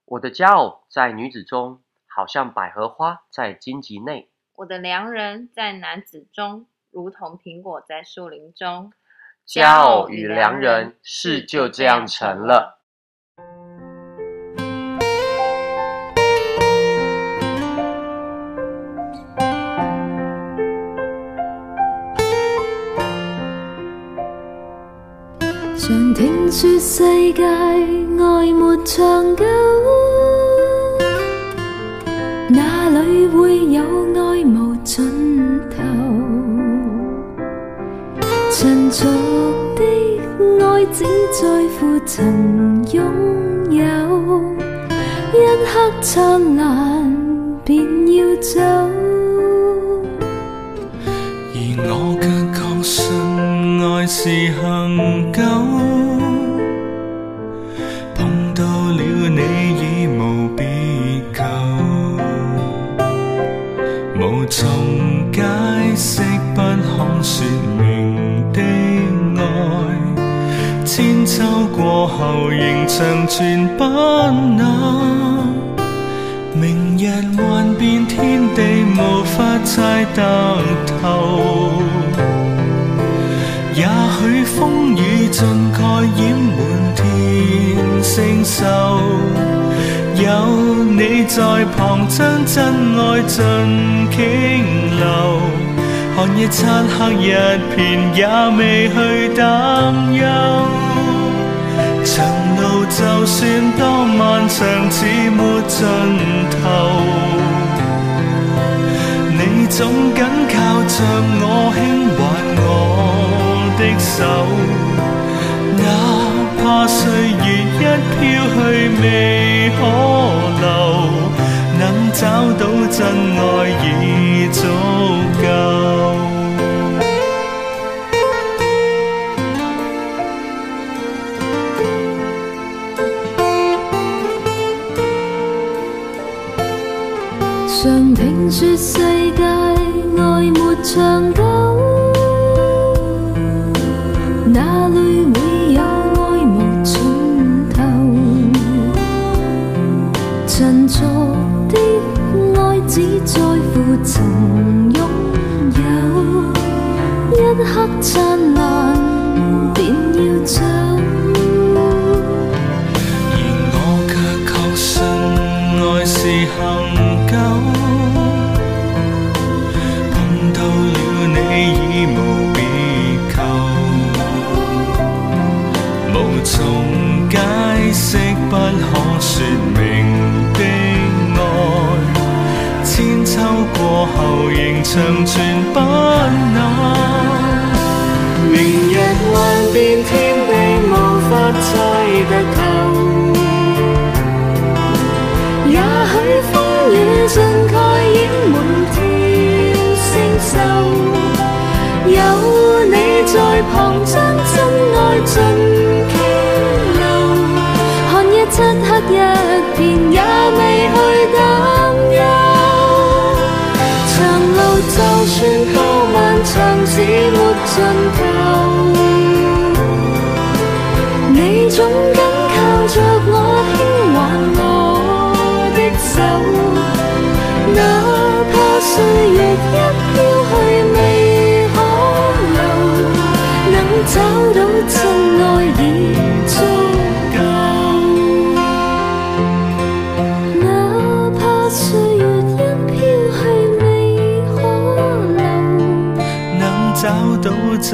我的佳偶在女子中，好像百合花在荆棘内。我的良人在男子中，如同苹果在树林中。佳偶与良人，事就这样成了。常聽說世界愛沒長久，哪裏會有愛無盡頭？塵俗的愛只在乎曾擁有，一刻燦爛便要走，而我卻確信愛是恆久，碰到了你已無別求，無從解釋不可說明的愛，千秋過後仍長存不朽。明日幻變天地，無法猜得透。也許風雨盡蓋掩滿天星宿，有你在旁將真愛盡傾流。寒夜漆黑一片，也未去擔憂。長路就算多漫長，似沒盡頭，你總緊靠着我，輕挽我的手，哪怕歲月一飄去未可留，能找到真愛已足夠。常聽說世界愛沒長久，哪裏會有愛無盡頭？塵俗的愛只在乎曾擁有，一刻燦爛便要走，而我卻確信愛是恆久，碰到了你已無別求，無從解釋不可說明的愛，千秋過後仍長存不朽。明日幻變天地，無法猜得透。也許風雨盡蓋掩滿天星宿，有你在旁將真愛盡傾流。寒夜漆黑一片，也未去擔憂。長路就算多漫長，似沒盡頭，你總緊靠着我，輕挽我的手，哪怕歲月一飄去未可留，能找到真愛已足夠。哪怕歲月一飄去未可留，能找到真